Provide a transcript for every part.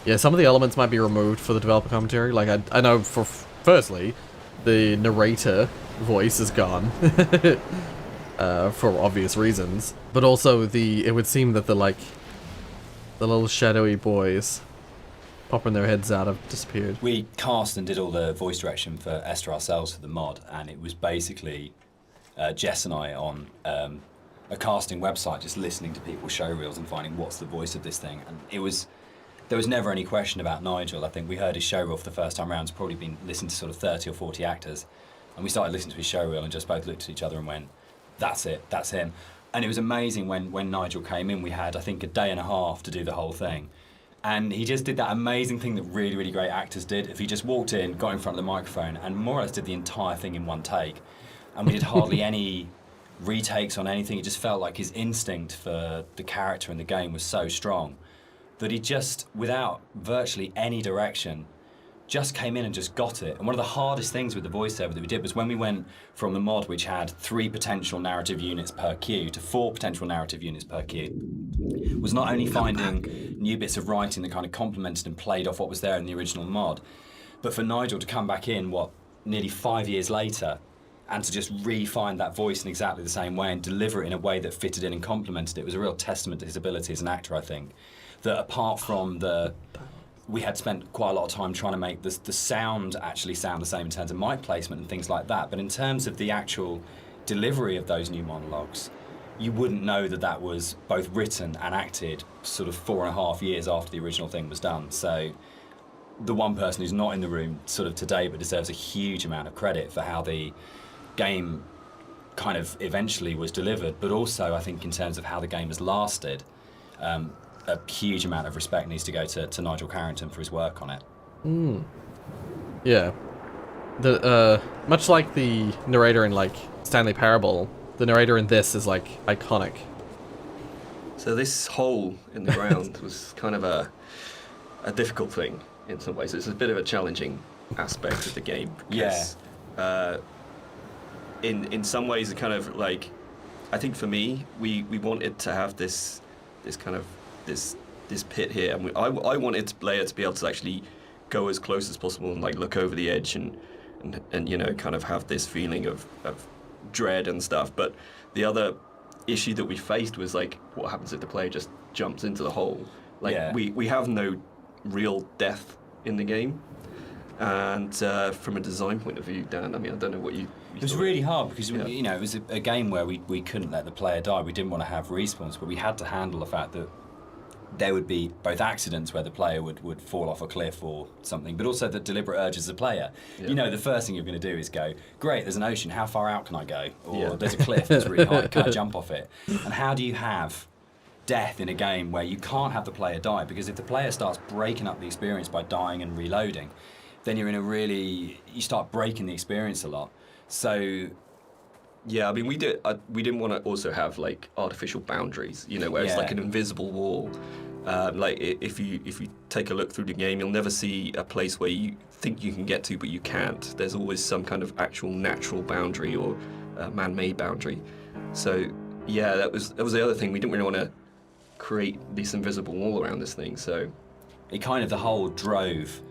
Yeah, some of the elements might be removed for the developer commentary. Like, I know firstly, the narrator voice is gone. For obvious reasons. But also it would seem that the little shadowy boys popping their heads out have disappeared. We cast and did all the voice direction for Esther ourselves for the mod, and it was basically Jess and I on a casting website just listening to people's show reels and finding what's the voice of this thing. And there was never any question about Nigel. I think we heard his show reel for the first time round. It's probably been listened to sort of 30 or 40 actors. And we started listening to his show reel and just both looked at each other and went, that's it, that's him. And it was amazing when Nigel came in. We had, I think, a day and a half to do the whole thing. And he just did that amazing thing that really, really great actors did. If he just walked in, got in front of the microphone, and more or less did the entire thing in one take. And we did hardly any retakes on anything. It just felt like his instinct for the character in the game was so strong that he just, without virtually any direction, just came in and just got it. And one of the hardest things with the voiceover that we did was when we went from the mod, which had 3 potential narrative units per queue, to 4 potential narrative units per queue, was not only finding new bits of writing that kind of complemented and played off what was there in the original mod, but for Nigel to come back in, nearly 5 years later, and to just re-find that voice in exactly the same way and deliver it in a way that fitted in and complemented it was a real testament to his ability as an actor, I think. That apart from we had spent quite a lot of time trying to make the sound actually sound the same in terms of mic placement and things like that, but in terms of the actual delivery of those new monologues, you wouldn't know that was both written and acted sort of 4.5 years after the original thing was done. So the one person who's not in the room sort of today but deserves a huge amount of credit for how the game kind of eventually was delivered, but also I think in terms of how the game has lasted, a huge amount of respect needs to go to Nigel Carrington for his work on it. Yeah. Much like the narrator in like Stanley Parable, the narrator in this is like iconic. So this hole in the ground was kind of a difficult thing in some ways. It's a bit of a challenging aspect of the game. Because, in some ways, it kind of like, I think for me, we wanted to have this kind of this pit here, and I wanted the player to be able to actually go as close as possible and like look over the edge and you know, kind of have this feeling of dread and stuff. But the other issue that we faced was like, what happens if the player just jumps into the hole? Like we have no real death in the game. And from a design point of view, Dan, I mean, I don't know what you it was really hard because you know, it was a game where we couldn't let the player die. We didn't want to have respawns, but we had to handle the fact that there would be both accidents where the player would fall off a cliff or something, but also the deliberate urges of the player. You know, the first thing you're going to do is go, great, there's an ocean, how far out can I go? Or there's a cliff that's really high, can I jump off it? And how do you have death in a game where you can't have the player die? Because if the player starts breaking up the experience by dying and reloading, then you're in you start breaking the experience a lot. So yeah, I mean, we didn't want to also have like artificial boundaries, you know, where it's like an invisible wall. Like if you take a look through the game, you'll never see a place where you think you can get to, but you can't. There's always some kind of actual natural boundary or man-made boundary. So yeah, that was the other thing. We didn't really want to create this invisible wall around this thing. So it kind of the whole drove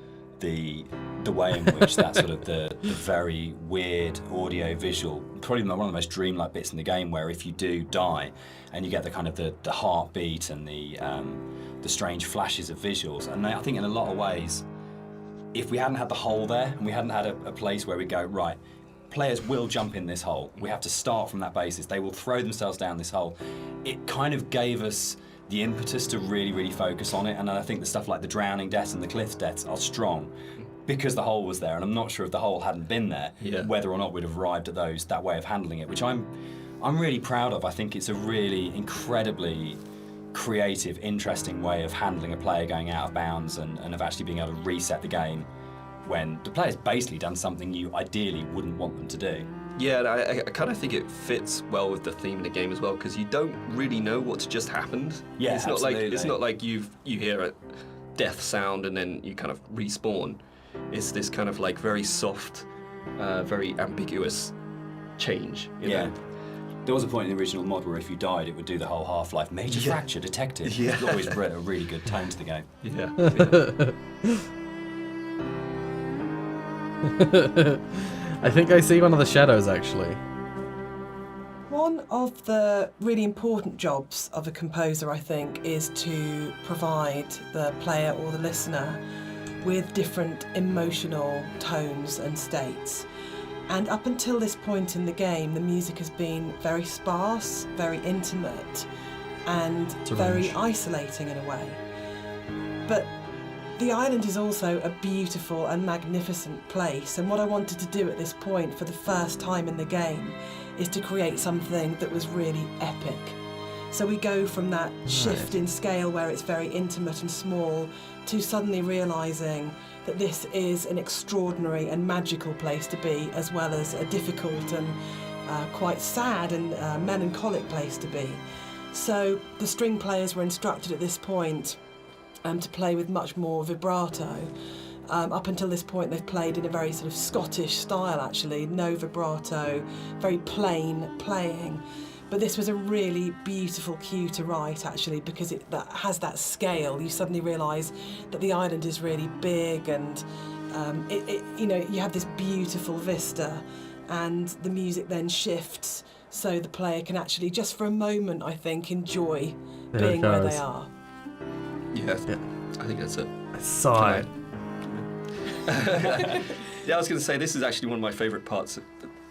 the way in which that sort of the very weird audio visual, probably one of the most dreamlike bits in the game, where if you do die and you get the kind of the heartbeat and the strange flashes of visuals. And I think in a lot of ways, if we hadn't had the hole there and we hadn't had a place where we go, right, players will jump in this hole, we have to start from that basis, they will throw themselves down this hole, it kind of gave us the impetus to really, really focus on it. And I think the stuff like the drowning deaths and the cliff deaths are strong because the hole was there, and I'm not sure if the hole hadn't been there, whether or not we'd have arrived at that way of handling it, which I'm really proud of. I think it's a really incredibly creative, interesting way of handling a player going out of bounds and of actually being able to reset the game when the player's basically done something you ideally wouldn't want them to do. Yeah, and I kind of think it fits well with the theme of the game as well, because you don't really know what's just happened. Yeah, it's not like you hear a death sound and then you kind of respawn. It's this kind of like very soft, very ambiguous change. You know? There was a point in the original mod where if you died, it would do the whole Half-Life major fracture detected. Yeah. It's always brought a really good tone to the game. Yeah. I think I see one of the shadows, actually. One of the really important jobs of a composer, I think, is to provide the player or the listener with different emotional tones and states. And up until this point in the game, the music has been very sparse, very intimate, and very isolating in a way. But the island is also a beautiful and magnificent place, and what I wanted to do at this point for the first time in the game is to create something that was really epic. So we go from that shift in scale where it's very intimate and small to suddenly realising that this is an extraordinary and magical place to be, as well as a difficult and quite sad and melancholic place to be. So the string players were instructed at this point to play with much more vibrato. Up until this point they've played in a very sort of Scottish style actually, no vibrato, very plain playing. But this was a really beautiful cue to write actually, because that has that scale. You suddenly realise that the island is really big, and you have this beautiful vista, and the music then shifts so the player can actually, just for a moment, I think, enjoy being where they are. Yeah, I think that's it. I saw it. Yeah, I was going to say, this is actually one of my favourite parts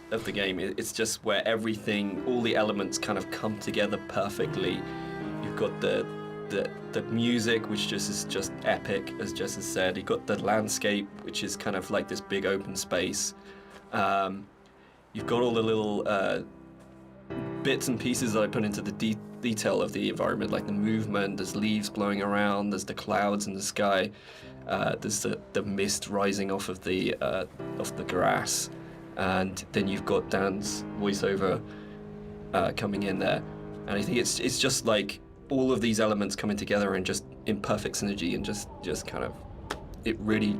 of the game. It's just where everything, all the elements kind of come together perfectly. You've got the music, which is just epic, as Jess has said. You've got the landscape, which is kind of like this big open space. You've got all the little bits and pieces that I put into the detail of the environment, like the movement. There's leaves blowing around, there's the clouds in the sky, there's the mist rising off of the grass, and then you've got Dan's voiceover coming in there, and I think it's just like all of these elements coming together and just in perfect synergy, and just kind of, it really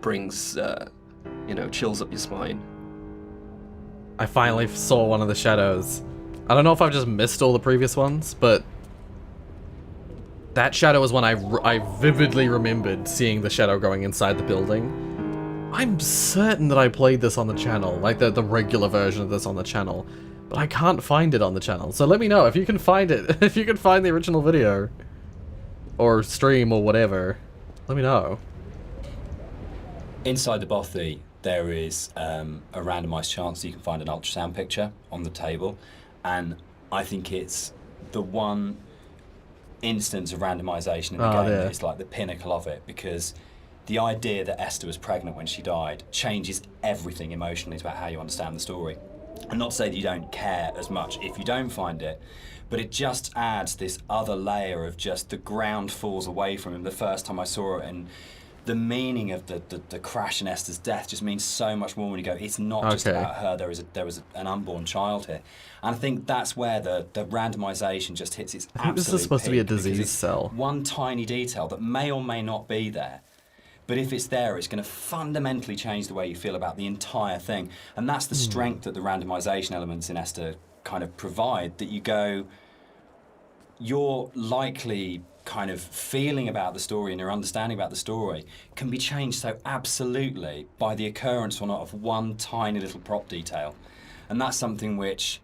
brings chills up your spine. I finally saw one of the shadows. I don't know if I've just missed all the previous ones, but that shadow was one I vividly remembered seeing the shadow going inside the building. I'm certain that I played this on the channel, like the regular version of this on the channel, but I can't find it on the channel. So let me know if you can find it, if you can find the original video, or stream, or whatever. Let me know. Inside the bothy, there is a randomised chance that you can find an ultrasound picture on the table, and I think it's the one instance of randomisation in the game that is like the pinnacle of it, because the idea that Esther was pregnant when she died changes everything emotionally about how you understand the story. And not to say that you don't care as much if you don't find it, but it just adds this other layer of just the ground falls away from him the first time I saw it, and the meaning of the crash in Esther's death just means so much more when you go, it's not just about her, there was an unborn child here. And I think that's where the randomisation just hits its absolute I think this is supposed to be a peak, disease cell. One tiny detail that may or may not be there, but if it's there, it's going to fundamentally change the way you feel about the entire thing. And that's the strength that the randomisation elements in Esther kind of provide, that you go, you're likely kind of feeling about the story and your understanding about the story can be changed so absolutely by the occurrence or not of one tiny little prop detail. And that's something which,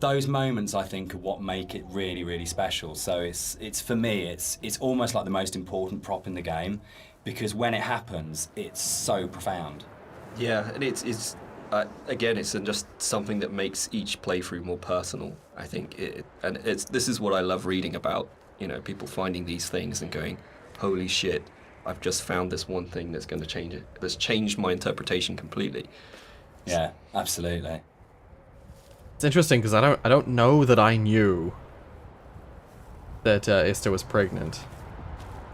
those moments I think are what make it really, really special. So it's for me, it's almost like the most important prop in the game, because when it happens, it's so profound. Yeah, and it's again, it's just something that makes each playthrough more personal, I think. This is what I love reading about, people finding these things and going, holy shit, I've just found this one thing that's going to change it. That's changed my interpretation completely. Yeah, absolutely. It's interesting because I don't know that I knew that Esther was pregnant.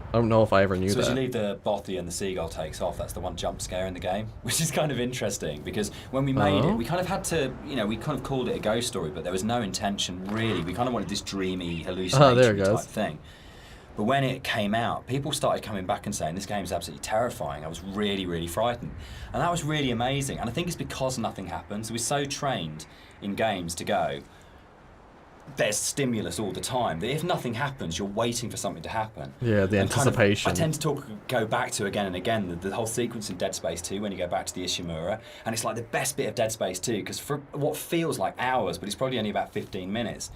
I don't know if I ever knew that. So as you leave the bothy and the seagull takes off, that's the one jump scare in the game, which is kind of interesting, because when we made it, we kind of had to, we kind of called it a ghost story, but there was no intention really. We kind of wanted this dreamy, hallucinatory type thing. But when it came out, people started coming back and saying, this game's absolutely terrifying. I was really, really frightened. And that was really amazing. And I think it's because nothing happens. We're so trained in games to go, there's stimulus all the time, that if nothing happens, you're waiting for something to happen. Yeah, the And anticipation. I tend to go back to again and again the whole sequence in Dead Space 2 when you go back to the Ishimura, and it's like the best bit of Dead Space 2 because for what feels like hours, but it's probably only about 15 minutes,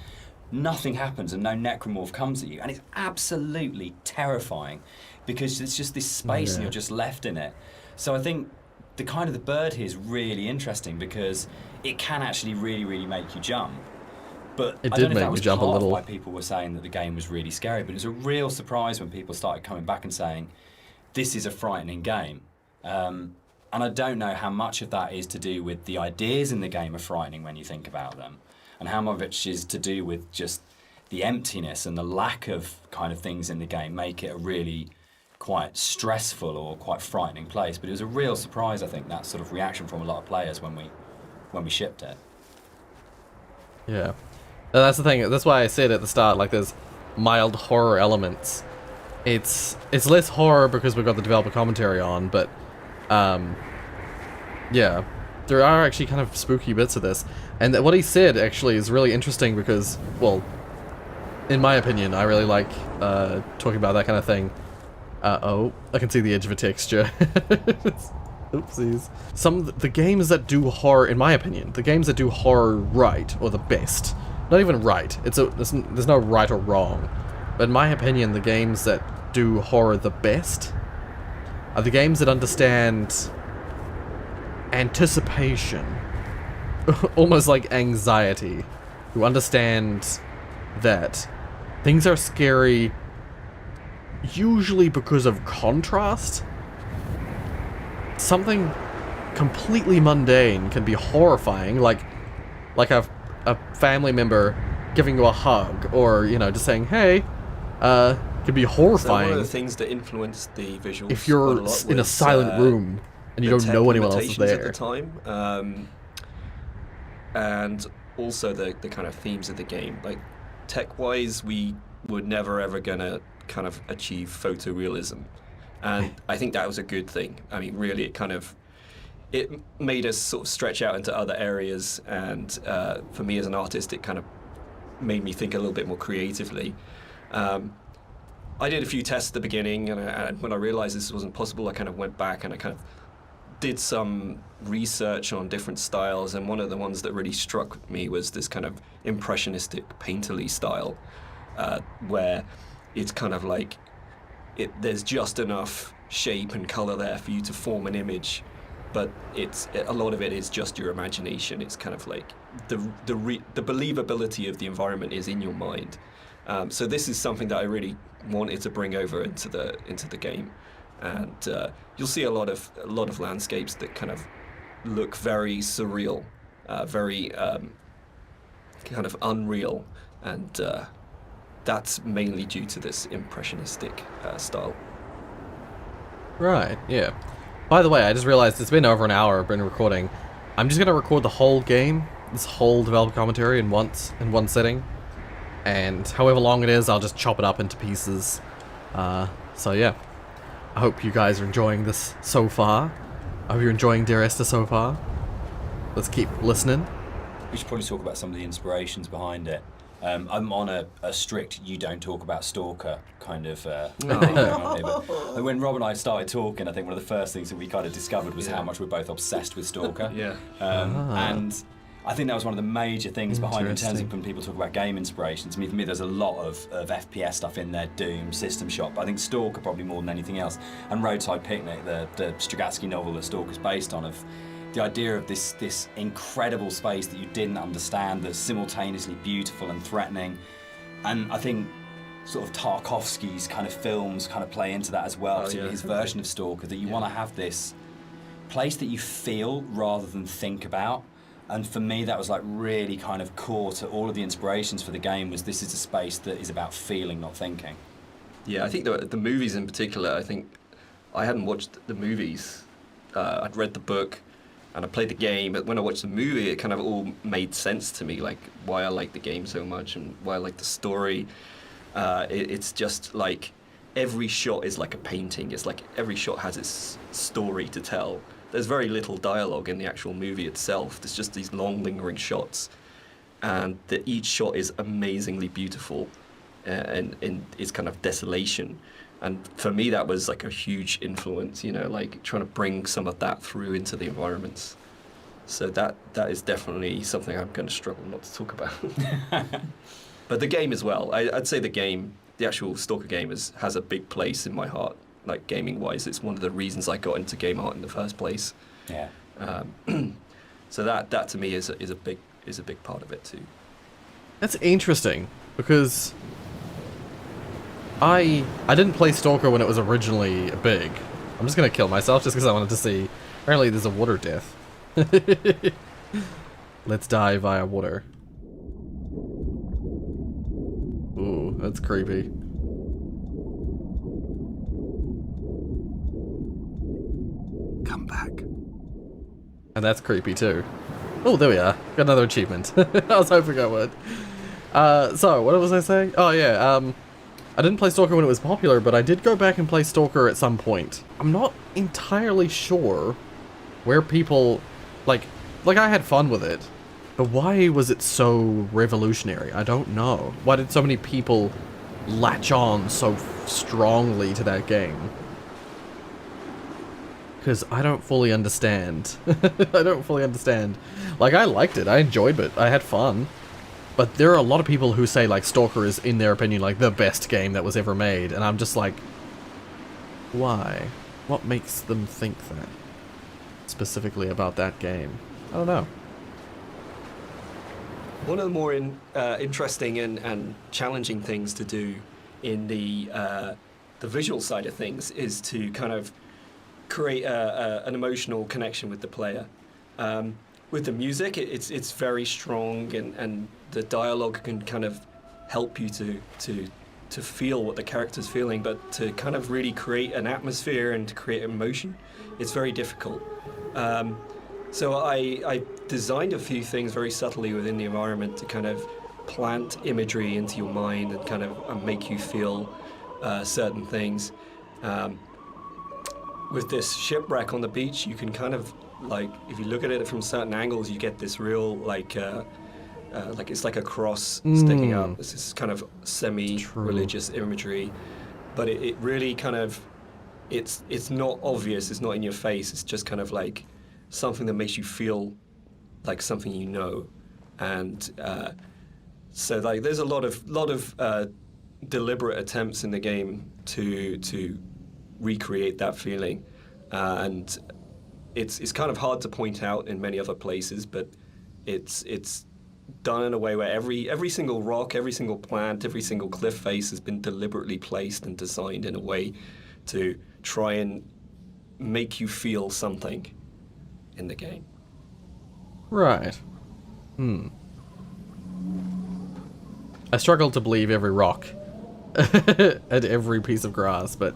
nothing happens and no necromorph comes at you, and it's absolutely terrifying because it's just this space and you're just left in it. So I think the bird here is really interesting because it can actually really, really make you jump. But It I did don't know if make that me was jump a part of little. why people were saying that the game was really scary, but it was a real surprise when people started coming back and saying, this is a frightening game. And I don't know how much of that is to do with the ideas in the game are frightening when you think about them, and how much of it is to do with just the emptiness and the lack of kind of things in the game make it a really quite stressful or quite frightening place. But it was a real surprise, I think, that sort of reaction from a lot of players when we shipped it. Yeah. And that's the thing. That's why I said at the start, like, there's mild horror elements. It's less horror because we've got the developer commentary on, but yeah, there are actually kind of spooky bits of this. And what he said actually is really interesting because, well, in my opinion, I really like talking about that kind of thing. Oh, I can see the edge of a texture. Oopsies. The games that do horror, in my opinion, the games that do horror right, or the best, not even right, there's no right or wrong, but in my opinion, the games that do horror the best are the games that understand anticipation, almost like anxiety, who understand that things are scary usually because of contrast. Something completely mundane can be horrifying, like a family member giving you a hug, or, you know, just saying, hey, can be horrifying. So one of the things that influenced the visuals if you're a lot in a was, silent room and you the don't tech know anyone else is limitations there. at the time, and also the kind of themes of the game. Like, tech-wise, we were never ever gonna kind of achieve photorealism, and I think that was a good thing. I mean, really, it made us sort of stretch out into other areas, and for me as an artist, it kind of made me think a little bit more creatively. I did a few tests at the beginning, and when I realized this wasn't possible, I kind of went back and I kind of did some research on different styles, and one of the ones that really struck me was this kind of impressionistic painterly style, where it's kind of like there's just enough shape and color there for you to form an image, but a lot of it is just your imagination. It's kind of like the believability of the environment is in your mind. So this is something that I really wanted to bring over into the game, and you'll see a lot of landscapes that kind of look very surreal, very kind of unreal, and that's mainly due to this impressionistic style. Right, yeah. By the way, I just realized it's been over an hour I've been recording. I'm just going to record the whole game, this whole developer commentary in one sitting. And however long it is, I'll just chop it up into pieces. So yeah, I hope you guys are enjoying this so far. I hope you're enjoying Dear Esther so far. Let's keep listening. We should probably talk about some of the inspirations behind it. I'm on a strict you don't talk about Stalker kind of thing going on here, but when Rob and I started talking, I think one of the first things that we kind of discovered was how much we're both obsessed with Stalker. Yeah. And I think that was one of the major things behind it in terms of Interesting. when people talk about game inspirations. I mean, for me, there's a lot of FPS stuff in there, Doom, System Shock, but I think Stalker probably more than anything else. And Roadside Picnic, the Strugatsky novel that Stalker's based on, of the idea of this incredible space that you didn't understand, that's simultaneously beautiful and threatening. And I think sort of Tarkovsky's kind of films kind of play into that as well, particularly his version of Stalker, that you want to have this place that you feel rather than think about. And for me, that was like really kind of core to all of the inspirations for the game, was this is a space that is about feeling, not thinking. Yeah, I think the movies in particular, I think I hadn't watched the movies. I'd read the book and I played the game, but when I watched the movie, it kind of all made sense to me, like why I like the game so much and why I like the story. It's just like every shot is like a painting. It's like every shot has its story to tell. There's very little dialogue in the actual movie itself. There's just these long, lingering shots, and each shot is amazingly beautiful, and in its kind of desolation. And for me, that was like a huge influence. Like trying to bring some of that through into the environments. So that is definitely something I'm going to struggle not to talk about. But the game as well. I'd say the actual Stalker game has a big place in my heart, like gaming-wise. It's one of the reasons I got into game art in the first place. Yeah. So that to me is a big part of it too. That's interesting, because I didn't play Stalker when it was originally big. I'm just going to kill myself just because I wanted to see. Apparently there's a water death. Let's die via water. Ooh, that's creepy. Come back. And that's creepy too. Oh, there we are. Got another achievement. I was hoping I would. So, what was I saying? Oh yeah, I didn't play Stalker when it was popular, but I did go back and play Stalker at some point. I'm not entirely sure where people... Like I had fun with it, but why was it so revolutionary? I don't know. Why did so many people latch on so strongly to that game? Because I don't fully understand. I don't fully understand. Like, I liked it. I enjoyed it. I had fun. But there are a lot of people who say, like, Stalker is, in their opinion, like, the best game that was ever made. And I'm just like, why? What makes them think that? Specifically about that game. I don't know. One of the more interesting and challenging things to do in the visual side of things is to kind of create an emotional connection with the player. With the music, it's very strong, and the dialogue can kind of help you to feel what the character's feeling, but to kind of really create an atmosphere and to create emotion, it's very difficult. So I designed a few things very subtly within the environment to kind of plant imagery into your mind and kind of make you feel certain things. With this shipwreck on the beach, you can kind of, like, if you look at it from certain angles, you get this real, like it's like a cross sticking up. It's this kind of semi-religious imagery, but it really kind of, it's not obvious, it's not in your face, it's just kind of like something that makes you feel like something you know. And so like there's a lot of deliberate attempts in the game to recreate that feeling, and it's kind of hard to point out in many other places, but it's done in a way where every single rock, every single plant, every single cliff face has been deliberately placed and designed in a way to try and make you feel something in the game. Right. I struggle to believe every rock and every piece of grass, but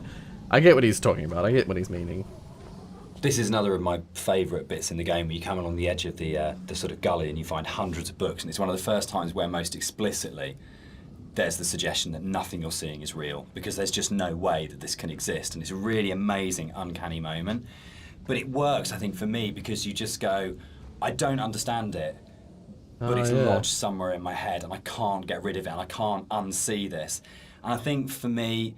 I get what he's talking about. I get what he's meaning. This is another of my favourite bits in the game, where you come along the edge of the sort of gully and you find hundreds of books, and it's one of the first times where most explicitly there's the suggestion that nothing you're seeing is real, because there's just no way that this can exist, and it's a really amazing, uncanny moment. But it works, I think, for me, because you just go, I don't understand it, but it's lodged somewhere in my head, and I can't get rid of it, and I can't unsee this. And I think for me,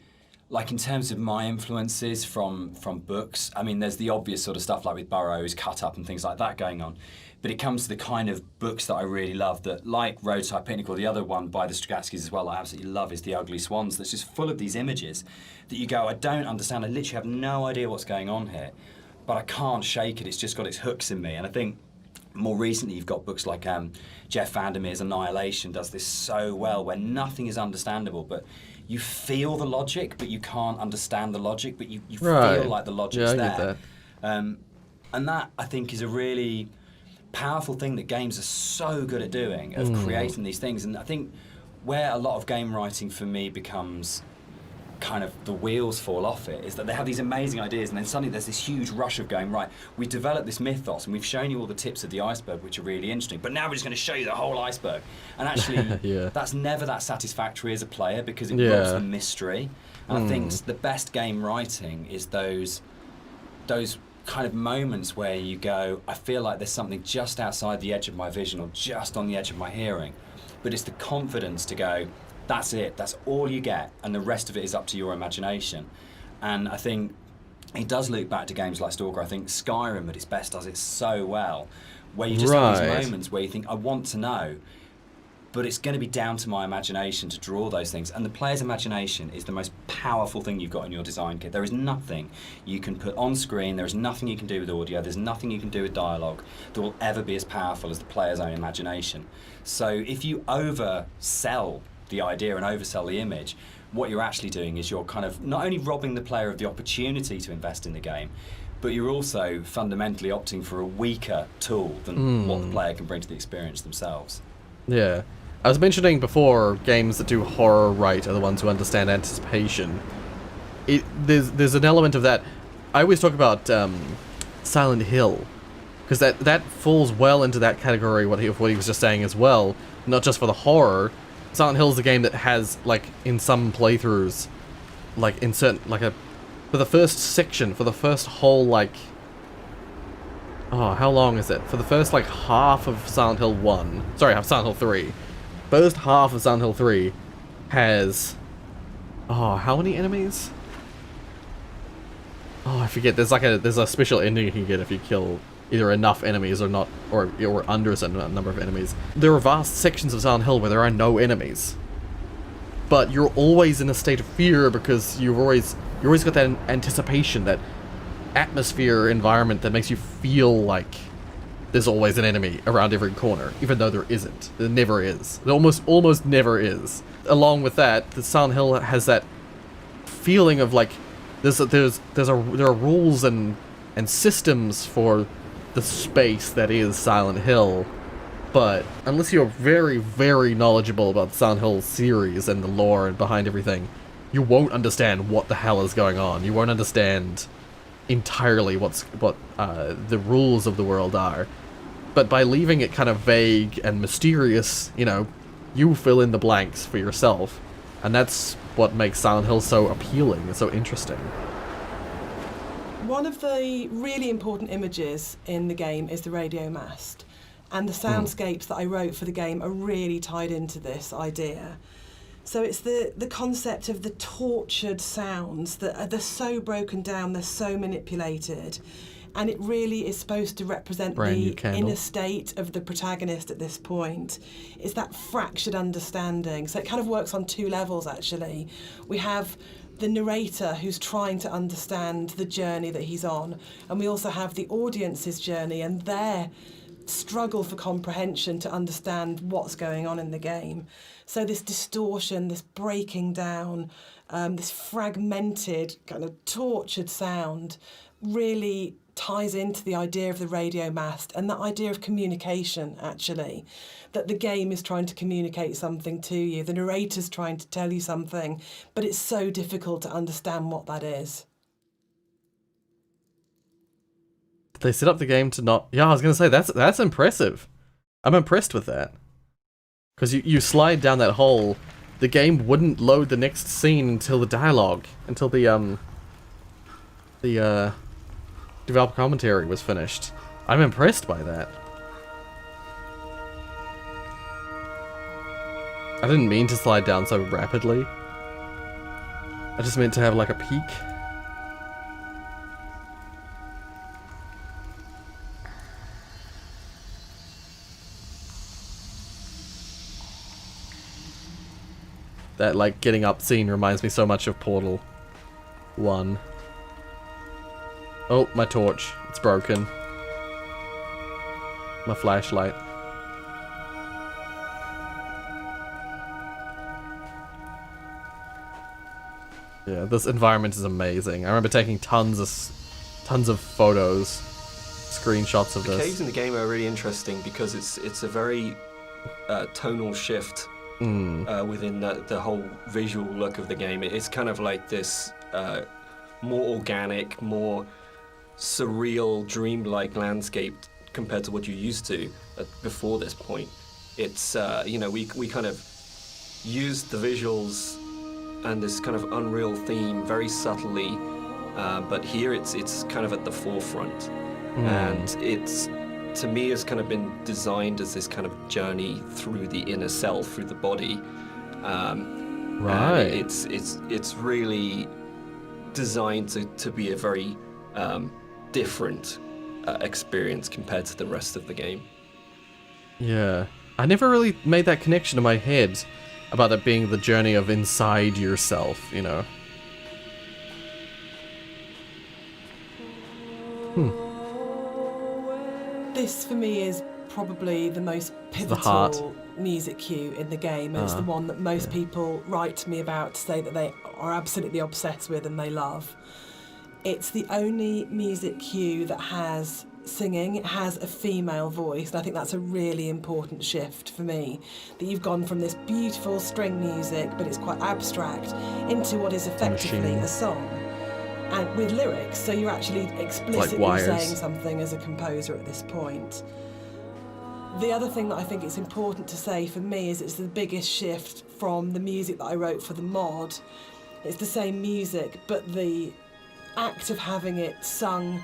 like in terms of my influences from books, I mean, there's the obvious sort of stuff like with Burroughs, Cut Up and things like that going on. But it comes to the kind of books that I really love, that, like Roadside Picnic, or the other one by the Stragatskys as well, I absolutely love, is The Ugly Swans, that's just full of these images that you go, I don't understand, I literally have no idea what's going on here, but I can't shake it, it's just got its hooks in me. And I think more recently you've got books like Jeff Vandermeer's Annihilation does this so well, where nothing is understandable, but you feel the logic, but you can't understand the logic, but you feel like the logic's there. Get that. And that, I think, is a really powerful thing that games are so good at doing, of creating these things. And I think where a lot of game writing for me becomes kind of the wheels fall off it, is that they have these amazing ideas, and then suddenly there's this huge rush of going, right, we've developed this mythos and we've shown you all the tips of the iceberg, which are really interesting, but now we're just going to show you the whole iceberg. And actually, that's never that satisfactory as a player, because it robs the mystery. And I think the best game writing is those kind of moments where you go, I feel like there's something just outside the edge of my vision or just on the edge of my hearing, but it's the confidence to go, that's it, that's all you get, and the rest of it is up to your imagination. And I think it does loop back to games like Stalker. I think Skyrim at its best does it so well, where you just have these moments where you think, I want to know, but it's going to be down to my imagination to draw those things. And the player's imagination is the most powerful thing you've got in your design kit. There is nothing you can put on screen, there is nothing you can do with audio, there's nothing you can do with dialogue that will ever be as powerful as the player's own imagination. So if you oversell the idea and oversell the image, what you're actually doing is you're kind of not only robbing the player of the opportunity to invest in the game, but you're also fundamentally opting for a weaker tool than what the player can bring to the experience themselves. Yeah. I was mentioning before, games that do horror right are the ones who understand anticipation. There's an element of that. I always talk about Silent Hill, because that falls well into that category of what he was just saying as well, not just for the horror. Silent Hill is a game that has, like, in some playthroughs, like, in certain, like, for the first section, for the first whole, like, how long is it? For the first, like, half of Silent Hill 1, sorry, Silent Hill 3, first half of Silent Hill 3 has, how many enemies? I forget, there's a special ending you can get if you kill either enough enemies or not, or under a certain number of enemies. There are vast sections of Silent Hill where there are no enemies, but you're always in a state of fear because you always got that anticipation, that atmosphere, environment that makes you feel like there's always an enemy around every corner, even though there isn't. There never is. There almost never is. Along with that, the Silent Hill has that feeling of like there are rules and systems for the space that is Silent Hill, but unless you're very, very knowledgeable about the Silent Hill series and the lore and behind everything, you won't understand what the hell is going on. You won't understand entirely what the rules of the world are. But by leaving it kind of vague and mysterious, you fill in the blanks for yourself, and that's what makes Silent Hill so appealing and so interesting. One of the really important images in the game is the radio mast, and the soundscapes that I wrote for the game are really tied into this idea. So it's the concept of the tortured sounds that they're so broken down, they're so manipulated, and it really is supposed to represent the inner state of the protagonist at this point. It's that fractured understanding. So it kind of works on two levels, actually. We have the narrator who's trying to understand the journey that he's on, and we also have the audience's journey and their struggle for comprehension to understand what's going on in the game. So this distortion, this breaking down, this fragmented, kind of tortured sound really ties into the idea of the radio mast and that idea of communication, actually, that the game is trying to communicate something to you, the narrator's trying to tell you something, but it's so difficult to understand what that is. They set up the game to not... Yeah, I was going to say, that's impressive. I'm impressed with that. Because you slide down that hole, the game wouldn't load the next scene until the dialogue, until the developer commentary was finished. I'm impressed by that. I didn't mean to slide down so rapidly. I just meant to have like a peak. That like getting up scene reminds me so much of Portal 1. Oh, my torch. It's broken. My flashlight. Yeah, this environment is amazing. I remember taking tons of photos, screenshots of the this. caves in the game are really interesting because it's a very tonal shift within the whole visual look of the game. It's kind of like this more organic, more surreal, dreamlike landscape compared to what you're used to before this point. It's we kind of used the visuals and this kind of unreal theme very subtly, but here it's kind of at the forefront, and it's, to me, has kind of been designed as this kind of journey through the inner self, through the body. Right. It's really designed to be a very different experience compared to the rest of the game. Yeah. I never really made that connection in my head about it being the journey of inside yourself, you know. This, for me, is probably the most the heart. pivotal music cue in the game. It's the one that most people write to me about to say that they are absolutely obsessed with and they love. It's the only music cue that has singing. It has a female voice, and I think that's a really important shift for me, that you've gone from this beautiful string music, but it's quite abstract, into what is effectively a song, and with lyrics, so you're actually explicitly saying something as a composer at this point. The other thing that I think it's important to say for me is it's the biggest shift from the music that I wrote for the mod. It's the same music, but the act of having it sung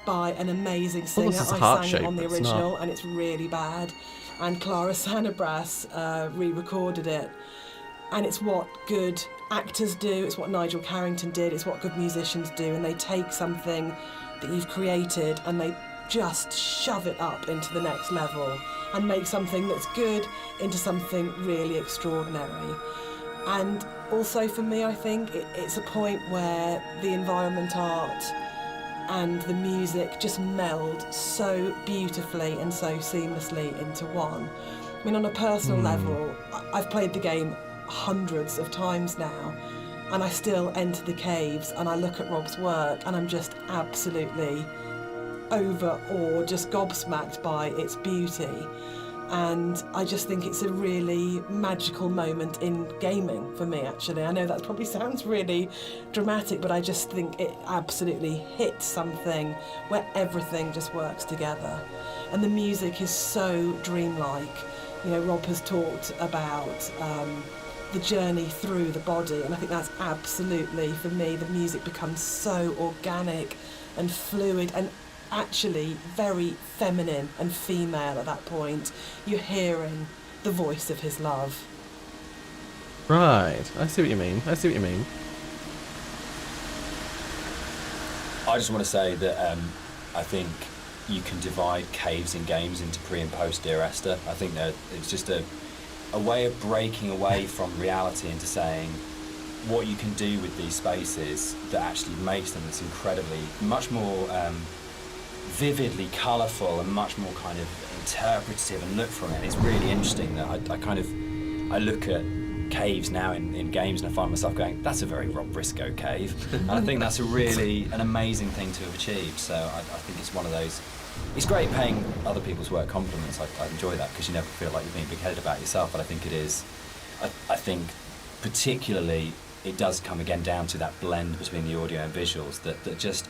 by an amazing singer. I sang it on the original, and it's really bad. And Clara Sanabras re-recorded it. And it's what good actors do, it's what Nigel Carrington did, it's what good musicians do, and they take something that you've created and they just shove it up into the next level and make something that's good into something really extraordinary. And also for me, I think it's a point where the environment art and the music just meld so beautifully and so seamlessly into one. I mean, on a personal level, I've played the game hundreds of times now, and I still enter the caves and I look at Rob's work and I'm just absolutely overawed, just gobsmacked by its beauty. And I just think it's a really magical moment in gaming for me, actually. I know that probably sounds really dramatic, but I just think it absolutely hits something where everything just works together. And the music is so dreamlike. You know, Rob has talked about the journey through the body, and I think that's absolutely, for me, the music becomes so organic and fluid and actually very feminine and female at that point. You're hearing the voice of his love. Right. I see what you mean. I just want to say that I think you can divide caves in games into pre and post Dear Esther. I think that it's just a way of breaking away from reality into saying what you can do with these spaces that actually makes them this incredibly, much more vividly colourful and much more kind of interpretative and look from it. It's really interesting that I look at caves now in games and I find myself going, that's a very Rob Briscoe cave. And I think that's an amazing thing to have achieved. So I think it's one of those, it's great paying other people's work compliments. I enjoy that because you never feel like you're being big-headed about yourself, but I think it is, I think particularly it does come again down to that blend between the audio and visuals that just,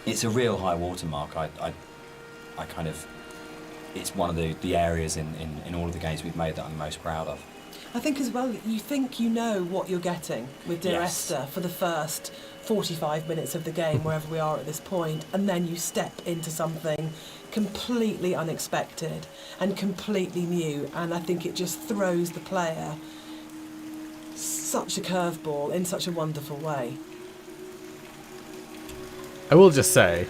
it's a real high watermark. I kind of, it's one of the areas in all of the games we've made that I'm most proud of. I think as well, you think you know what you're getting with Dear Esther for the first 45 minutes of the game, wherever we are at this point, and then you step into something completely unexpected and completely new, and I think it just throws the player such a curveball in such a wonderful way. I will just say,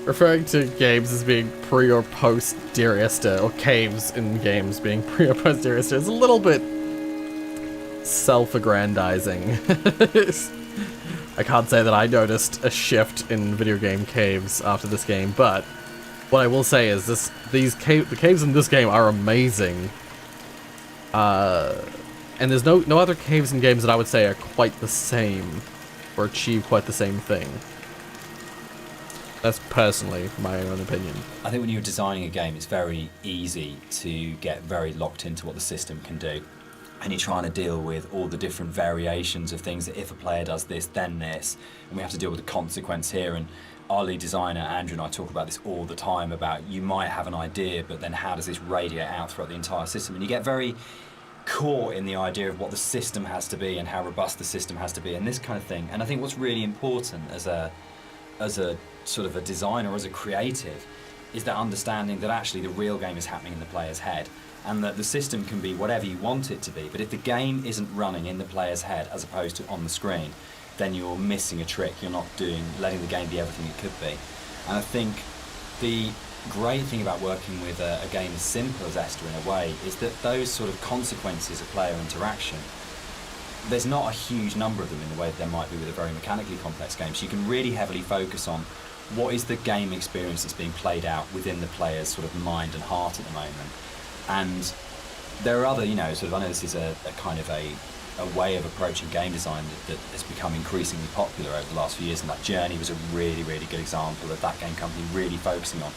referring to games as being pre or post Dear Esther, or caves in games being pre or post Dear Esther, is a little bit self-aggrandizing. I can't say that I noticed a shift in video game caves after this game, but what I will say is the caves in this game are amazing. And there's no other caves in games that I would say are quite the same, or achieve quite the same thing. That's personally my own opinion. I think when you're designing a game, it's very easy to get very locked into what the system can do. and you're trying to deal with all the different variations of things that if a player does this, then this, and we have to deal with the consequence here. And our lead designer, Andrew, and I talk about this all the time, about you might have an idea, but then how does this radiate out throughout the entire system? And you get very caught in the idea of what the system has to be and how robust the system has to be and this kind of thing. And I think what's really important as a sort of a designer, as a creative, is that understanding that actually the real game is happening in the player's head, and that the system can be whatever you want it to be, but if the game isn't running in the player's head as opposed to on the screen, then you're missing a trick. You're not letting the game be everything it could be. And I think the great thing about working with a game as simple as Esther in a way is that those sort of consequences of player interaction, there's not a huge number of them in the way that there might be with a very mechanically complex game. So you can really heavily focus on what is the game experience that's being played out within the player's sort of mind and heart at the moment. And there are other, sort of, I know this is a kind of a way of approaching game design that has become increasingly popular over the last few years, and that Journey was a really, really good example of that game company really focusing on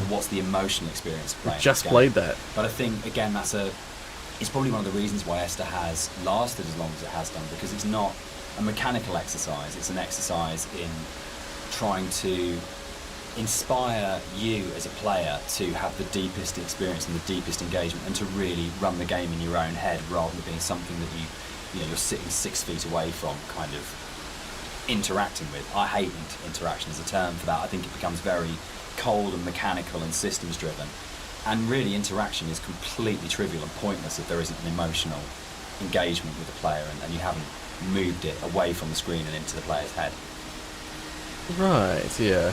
what's the emotional experience of playing. Just played that. But I think, again, it's probably one of the reasons why Esther has lasted as long as it has done, because it's not a mechanical exercise, it's an exercise in trying to inspire you as a player to have the deepest experience and the deepest engagement, and to really run the game in your own head rather than being something that you're sitting 6 feet away from kind of interacting with. I hate interaction as a term for that. I think it becomes very cold and mechanical and systems driven, and really interaction is completely trivial and pointless if there isn't an emotional engagement with the player and you haven't moved it away from the screen and into the player's head. Right, yeah.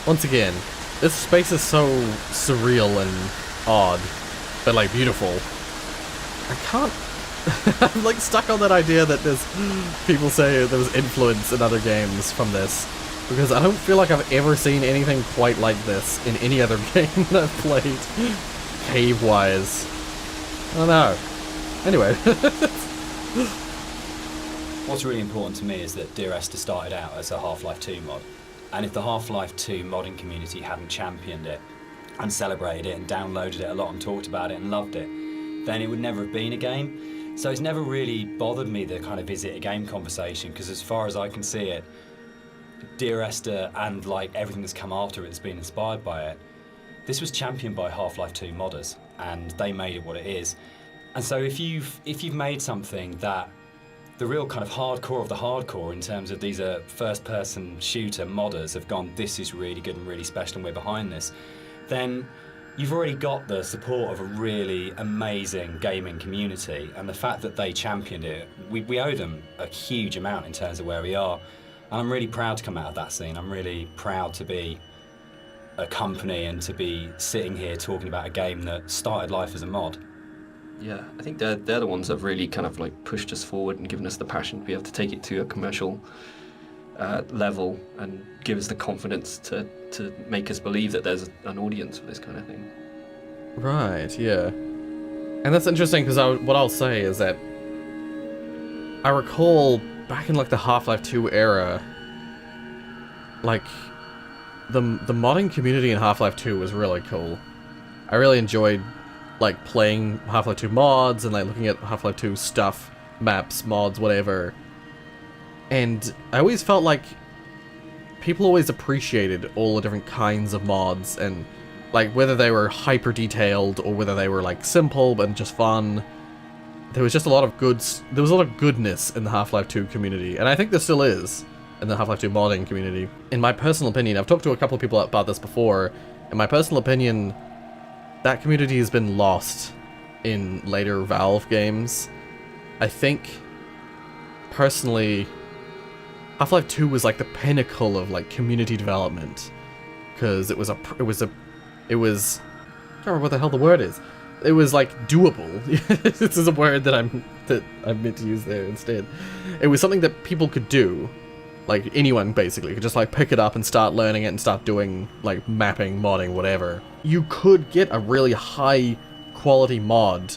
Once again, this space is so surreal and odd, but like beautiful. I can't... I'm like stuck on that idea that there's people say there was influence in other games from this, because I don't feel like I've ever seen anything quite like this in any other game that I've played, cave-wise. I don't know. Anyway. What's really important to me is that Dear Esther started out as a Half-Life 2 mod, and if the Half-Life 2 modding community hadn't championed it and celebrated it and downloaded it a lot and talked about it and loved it, then it would never have been a game. So it's never really bothered me, the kind of is it a game conversation, because as far as I can see it, Dear Esther and like everything that's come after it that's been inspired by it, this was championed by Half-Life 2 modders, and they made it what it is. And so if you've made something that the real kind of hardcore of the hardcore, in terms of these are first-person shooter modders, have gone, this is really good and really special and we're behind this, then you've already got the support of a really amazing gaming community, and the fact that they championed it, we owe them a huge amount in terms of where we are. And I'm really proud to come out of that scene. I'm really proud to be a company and to be sitting here talking about a game that started life as a mod. Yeah, I think they're the ones that have really kind of like pushed us forward and given us the passion to be able to take it to a commercial level and give us the confidence to make us believe that there's an audience for this kind of thing. Right, yeah. And that's interesting, because what I'll say is that I recall back in like the Half-Life 2 era, like the modding community in Half-Life 2 was really cool. I really enjoyed like playing Half-Life 2 mods and like looking at Half-Life 2 stuff, maps, mods, whatever. And I always felt like people always appreciated all the different kinds of mods, and like whether they were hyper detailed or whether they were like simple but just fun. There was just a lot of there was a lot of goodness in the Half-Life 2 community, and I think there still is in the Half-Life 2 modding community. In my personal opinion, I've talked to a couple of people about this before, in my personal opinion, that community has been lost in later Valve games. I think, personally, Half-Life 2 was like the pinnacle of like community development, because it was, I can't remember what the hell the word is. It was like doable. This is a word that I meant to use there instead. It was something that people could do. Like anyone basically could just like pick it up and start learning it and start doing like mapping, modding, whatever. You could get a really high quality mod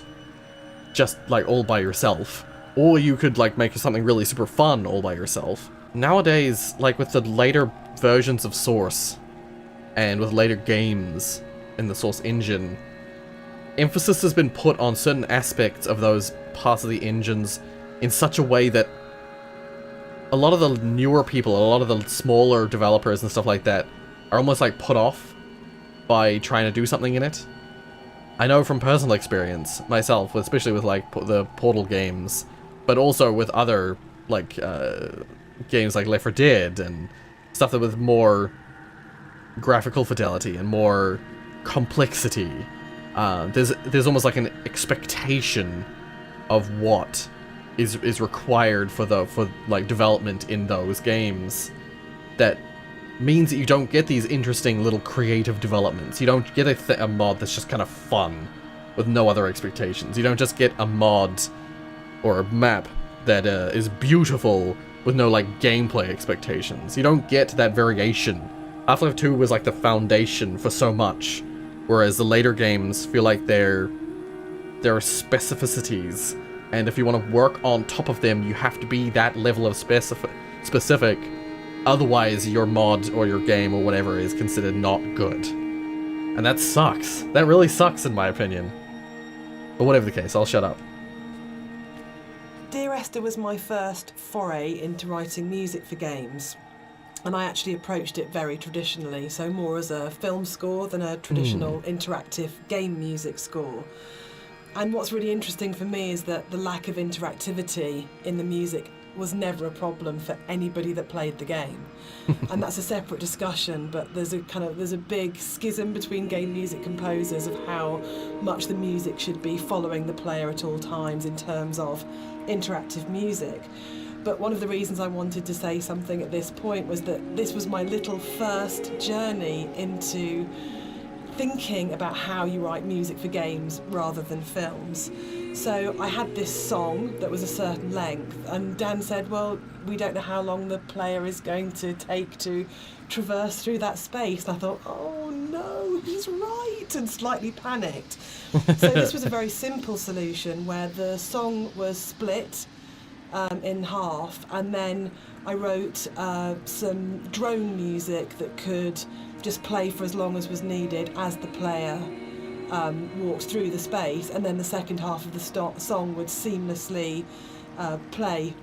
just like all by yourself. Or you could like make something really super fun all by yourself. Nowadays, like with the later versions of Source and with later games in the Source engine, emphasis has been put on certain aspects of those parts of the engines in such a way that a lot of the newer people, a lot of the smaller developers and stuff like that are almost like put off by trying to do something in it. I know from personal experience myself, especially with like the Portal games, but also with other like games like Left 4 Dead and stuff that with more graphical fidelity and more complexity. There's almost like an expectation of what is required for like development in those games that means that you don't get these interesting little creative developments. You don't get a mod that's just kind of fun with no other expectations. You don't just get a mod or a map that is beautiful with no like gameplay expectations. You don't get that variation. Half-Life 2 was like the foundation for so much, whereas the later games feel like there are specificities, and if you want to work on top of them, you have to be that level of specific. Otherwise, your mod or your game or whatever is considered not good. And that sucks. That really sucks in my opinion. But whatever the case, I'll shut up. Dear Esther was my first foray into writing music for games. And I actually approached it very traditionally, so more as a film score than a traditional interactive game music score. And what's really interesting for me is that the lack of interactivity in the music was never a problem for anybody that played the game. And that's a separate discussion, but there's a big schism between game music composers of how much the music should be following the player at all times in terms of interactive music. But one of the reasons I wanted to say something at this point was that this was my little first journey into thinking about how you write music for games rather than films. So I had this song that was a certain length, and Dan said, well, we don't know how long the player is going to take to traverse through that space. And I thought, oh no, he's right, and slightly panicked. So this was a very simple solution where the song was split in half, and then I wrote some drone music that could just play for as long as was needed as the player walked through the space, and then the second half of the song would seamlessly play.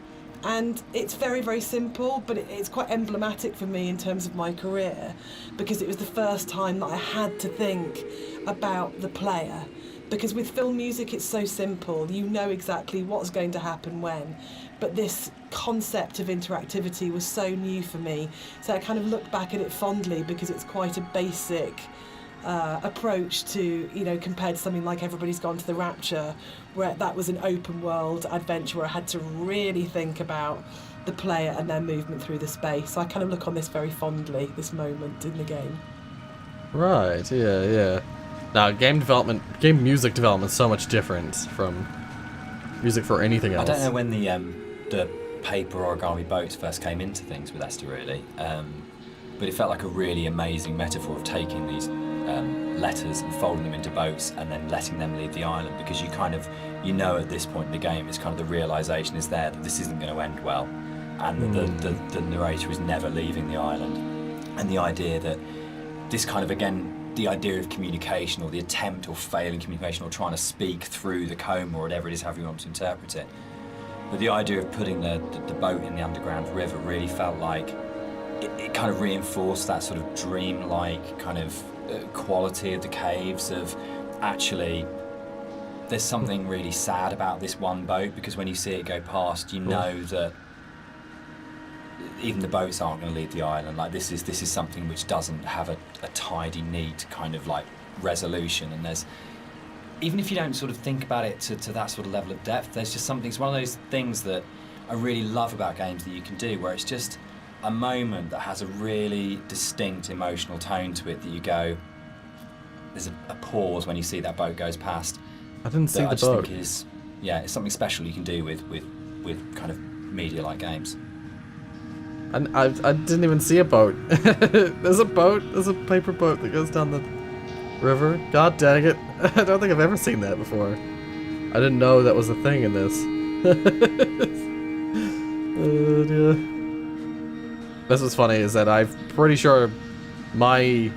And it's very, very simple, but it's quite emblematic for me in terms of my career, because it was the first time that I had to think about the player. Because with film music, it's so simple. You know exactly what's going to happen when. But this concept of interactivity was so new for me. So I kind of look back at it fondly because it's quite a basic approach to, compared to something like Everybody's Gone to the Rapture, where that was an open world adventure where I had to really think about the player and their movement through the space. So I kind of look on this very fondly, this moment in the game. Right, yeah. Now, game music development is so much different from music for anything else. I don't know when the paper origami boats first came into things with Esther, really, but it felt like a really amazing metaphor of taking these letters and folding them into boats and then letting them leave the island, because at this point in the game, it's kind of the realisation is there that this isn't going to end well, and that the narrator is never leaving the island, and the idea that this kind of, again, the idea of communication, or the attempt or failing communication, or trying to speak through the coma, or whatever it is, however you want to interpret it. But the idea of putting the boat in the underground river really felt like it kind of reinforced that sort of dreamlike kind of quality of the caves, of actually there's something really sad about this one boat, because when you see it go past, you know that even the boats aren't going to leave the island. Like this is something which doesn't have a tidy, neat kind of like resolution. And there's, even if you don't sort of think about it to that sort of level of depth, there's just something. It's one of those things that I really love about games that you can do, where it's just a moment that has a really distinct emotional tone to it. That you go, there's a pause when you see that boat goes past. I didn't see the boat. I just think it's something special you can do with kind of media like games. And I didn't even see a boat. There's a boat. There's a paper boat that goes down the river. God dang it. I don't think I've ever seen that before. I didn't know that was a thing in this. Oh dear. This was funny, is that I'm pretty sure my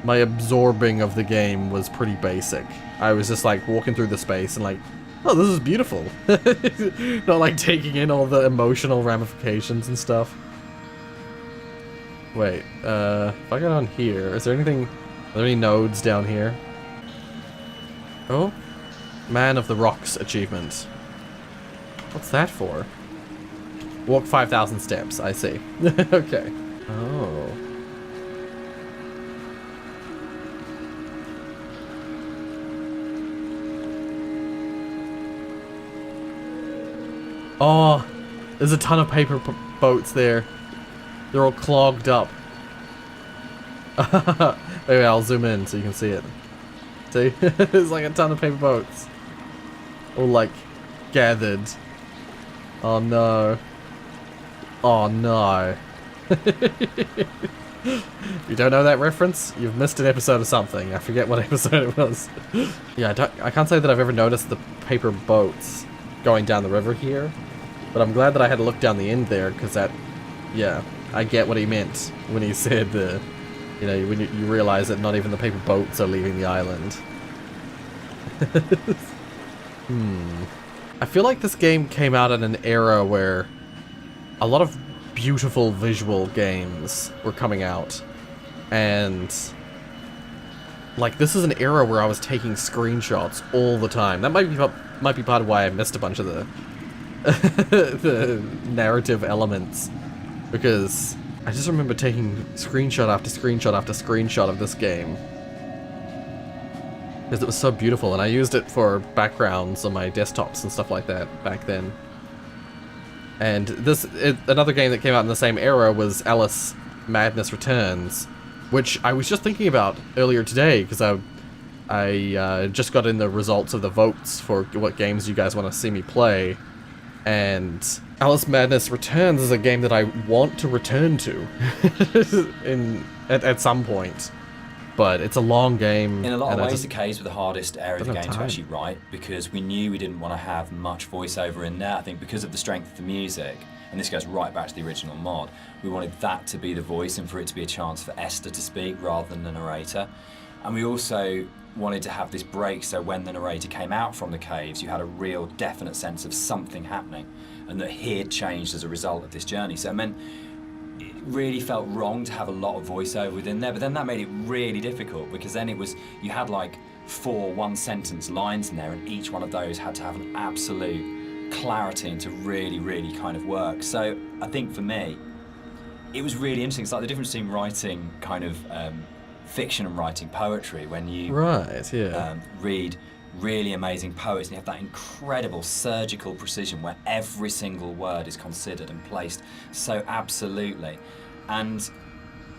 my absorbing of the game was pretty basic. I was just like walking through the space and like, oh, this is beautiful. Not like taking in all the emotional ramifications and stuff. Wait, if I go down here, is there anything, are there any nodes down here? Oh, Man of the Rocks achievement. What's that for? Walk 5,000 steps, I see. Okay. Oh. Oh, there's a ton of paper boats there. They're all clogged up. Maybe I'll zoom in so you can see it. See? There's like a ton of paper boats. All like gathered. Oh no. Oh no. If you don't know that reference, you've missed an episode of something. I forget what episode it was. Yeah, I can't say that I've ever noticed the paper boats going down the river here. But I'm glad that I had to look down the end there, because that, yeah, I get what he meant when he said, you know, when you realize that not even the paper boats are leaving the island. I feel like this game came out in an era where a lot of beautiful visual games were coming out. And, like, this is an era where I was taking screenshots all the time. That might be part of why I missed a bunch of the the narrative elements, because I just remember taking screenshot after screenshot after screenshot of this game because it was so beautiful, and I used it for backgrounds on my desktops and stuff like that back then. And another game that came out in the same era was Alice Madness Returns, which I was just thinking about earlier today because I just got in the results of the votes for what games you guys want to see me play. And Alice Madness Returns is a game that I want to return to at some point. But it's a long game. In a lot of ways, the caves were the hardest area of the game to time. actually write, because we knew we didn't want to have much voiceover in there. I think because of the strength of the music, and this goes right back to the original mod, we wanted that to be the voice and for it to be a chance for Esther to speak rather than the narrator. And we also wanted to have this break so when the narrator came out from the caves, you had a real definite sense of something happening and that he had changed as a result of this journey. So it meant it really felt wrong to have a lot of voiceover within there, but then that made it really difficult because then it was, you had like 4 one-sentence lines in there, and each one of those had to have an absolute clarity and to really, really kind of work. So I think for me, it was really interesting. It's like the difference between writing kind of fiction and writing poetry. When you read really amazing poets and you have that incredible surgical precision where every single word is considered and placed so absolutely. And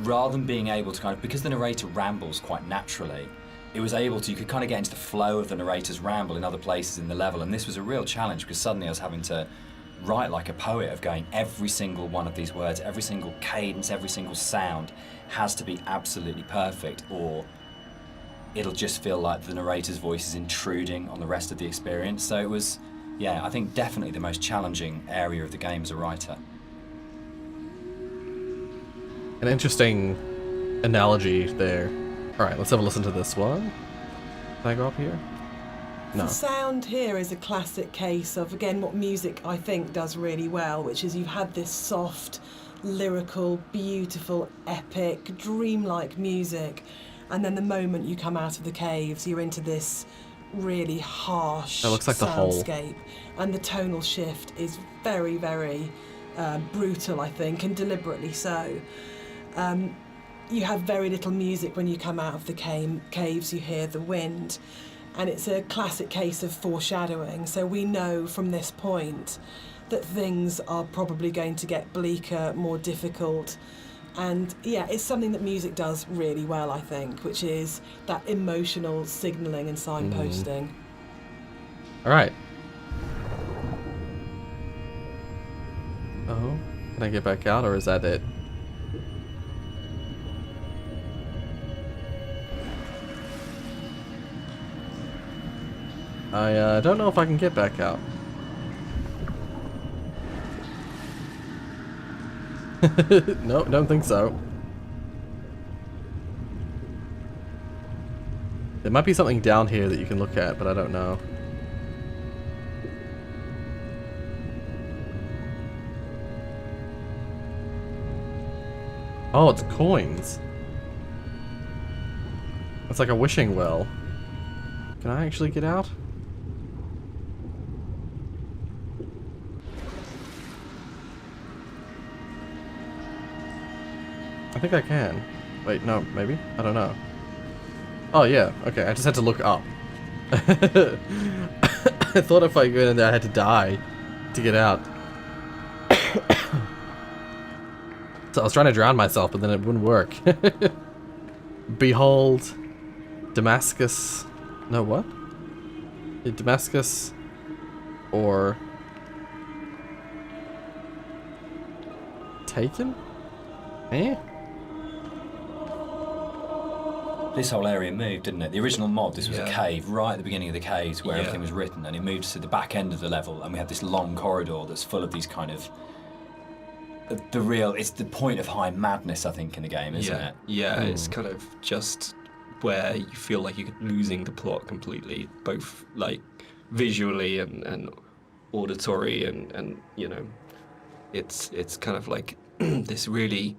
rather than being able to kind of, because the narrator rambles quite naturally, it was able to, you could kind of get into the flow of the narrator's ramble in other places in the level, and this was a real challenge because suddenly I was having to write like a poet of going, every single one of these words, every single cadence, every single sound has to be absolutely perfect, or it'll just feel like the narrator's voice is intruding on the rest of the experience. So it was, yeah, I think definitely the most challenging area of the game as a writer. An interesting analogy there. Alright, let's have a listen to this one. Can I go up here? No. The sound here is a classic case of, again, what music I think does really well, which is you've had this soft, lyrical, beautiful, epic, dreamlike music, and then the moment you come out of the caves, you're into this really harsh that looks like the hole. soundscape, and the tonal shift is very, very brutal, I think, and deliberately so. You have very little music when you come out of the caves. You hear the wind, and it's a classic case of foreshadowing. So we know from this point that things are probably going to get bleaker, more difficult. And yeah, it's something that music does really well, I think, which is that emotional signalling and signposting. All right. Oh, can I get back out, or is that it? I don't know if I can get back out. No, don't think so. There might be something down here that you can look at, but I don't know. Oh, it's coins. It's like a wishing well. Can I actually get out? I think I can. Wait, no, maybe? I don't know. Oh, yeah. Okay, I just had to look up. I thought if I go in there I had to die to get out. So I was trying to drown myself, but then it wouldn't work. Behold, Damascus. No, what? Damascus or taken? Eh? This whole area moved, didn't it? The original mod, this was a Yeah. cave right at the beginning of the caves where Yeah. everything was written, and it moved to the back end of the level, and we have this long corridor that's full of these kind of it's the point of high madness, I think, in the game, isn't it? Yeah, it's kind of just where you feel like you're losing the plot completely, both like visually and auditory, and you know, it's kind of like this really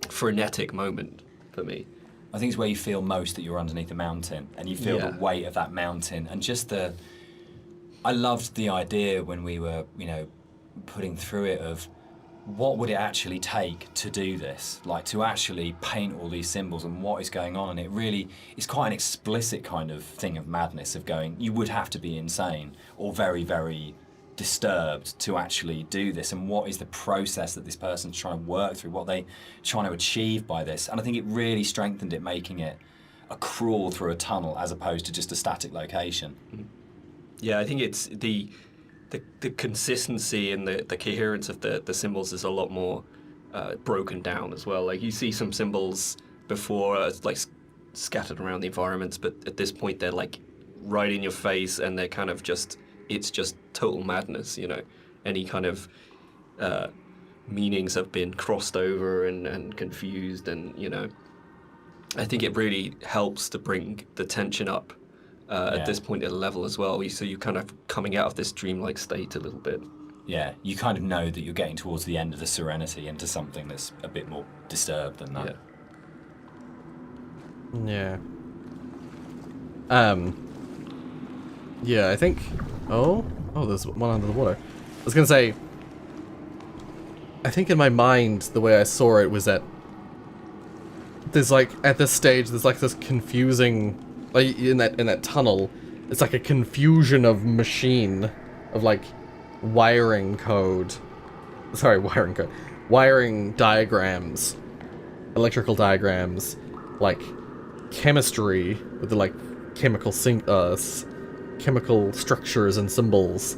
frenetic moment for me. I think it's where you feel most that you're underneath a mountain, and you feel Yeah. the weight of that mountain, and just I loved the idea when we were, you know, putting through it of what would it actually take to do this, like to actually paint all these symbols and what is going on, and it really is quite an explicit kind of thing of madness of going, you would have to be insane or very, very disturbed to actually do this, and what is the process that this person's trying to work through, what they trying to achieve by this. And I think it really strengthened it, making it a crawl through a tunnel as opposed to just a static location. Yeah, I think it's the consistency and the coherence of the symbols is a lot more broken down as well. Like you see some symbols before like scattered around the environments, but at this point they're like right in your face, and they're kind of just, it's just total madness, you know. Any kind of meanings have been crossed over and confused, and you know, I think it really helps to bring the tension up at this point at a level as well. So you're kind of coming out of this dreamlike state a little bit. Yeah, you kind of know that you're getting towards the end of the serenity into something that's a bit more disturbed than that. Yeah. Yeah, I think... Oh, there's one under the water. I was gonna say... I think in my mind, the way I saw it was that... There's like, at this stage, there's like this confusing... Like, in that tunnel, it's like a confusion of machine, of like, wiring code. Sorry, wiring code. Wiring diagrams. Electrical diagrams. Like, chemistry, with the like, chemical structures and symbols,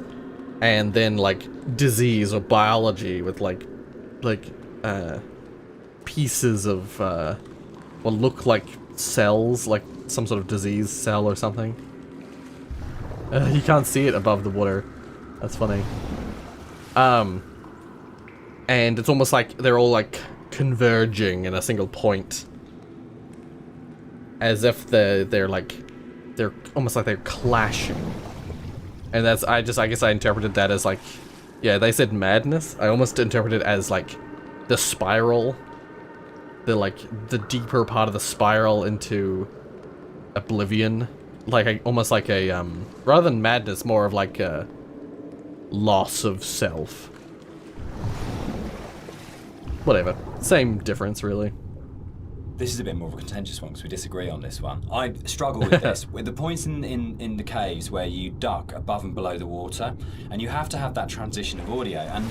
and then like disease or biology with like pieces of what look like cells, like some sort of disease cell or something. You can't see it above the water. That's funny. And it's almost like they're all like converging in a single point, as if they're almost like they're clashing. And that's, I guess I interpreted that as like, yeah, they said madness. I almost interpreted it as like the spiral, the deeper part of the spiral into oblivion, like almost like a rather than madness, more of like a loss of self. Whatever, same difference really. This is a bit more of a contentious one because we disagree on this one. I struggle with this. With the points in the caves where you duck above and below the water, and you have to have that transition of audio. And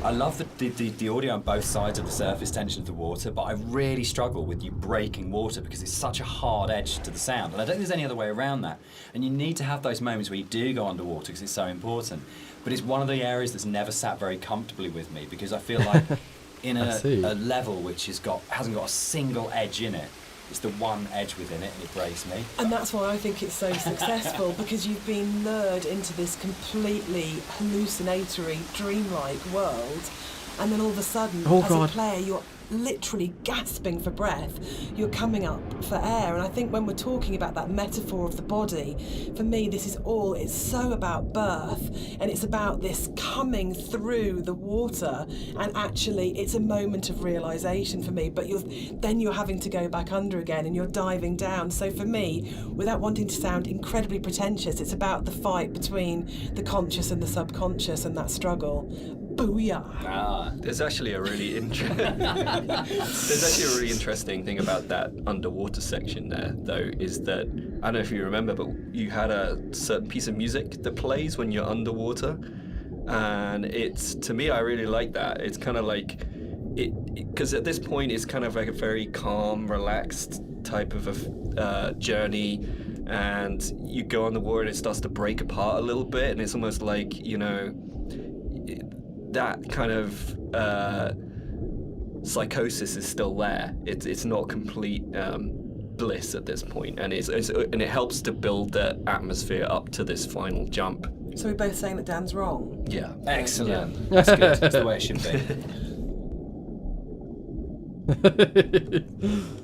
I love the audio on both sides of the surface tension of the water, but I really struggle with you breaking water because it's such a hard edge to the sound. And I don't think there's any other way around that. And you need to have those moments where you do go underwater because it's so important. But it's one of the areas that's never sat very comfortably with me because I feel like in a level which hasn't got a single edge in it. It's the one edge within it, and it breaks me. And that's why I think it's so successful, because you've been lured into this completely hallucinatory, dreamlike world, and then all of a sudden, Oh, as God. a player, you're literally gasping for breath. You're coming up for air. And I think when we're talking about that metaphor of the body, for me, it's so about birth, and it's about this coming through the water, and actually it's a moment of realization for me, but you're having to go back under again, and you're diving down. So for me, without wanting to sound incredibly pretentious, it's about the fight between the conscious and the subconscious, and that struggle. Booyah. There's actually a really interesting thing about that underwater section there, though, is that, I don't know if you remember, but you had a certain piece of music that plays when you're underwater, and to me, I really like that. It's kind of like, because at this point, it's kind of like a very calm, relaxed type of a journey, and you go on the water and it starts to break apart a little bit, and it's almost like, that kind of psychosis is still there. It's not complete bliss at this point, and it helps to build the atmosphere up to this final jump. So we're both saying that Dan's wrong? Yeah. Excellent. Yeah. That's good. That's the way it should be.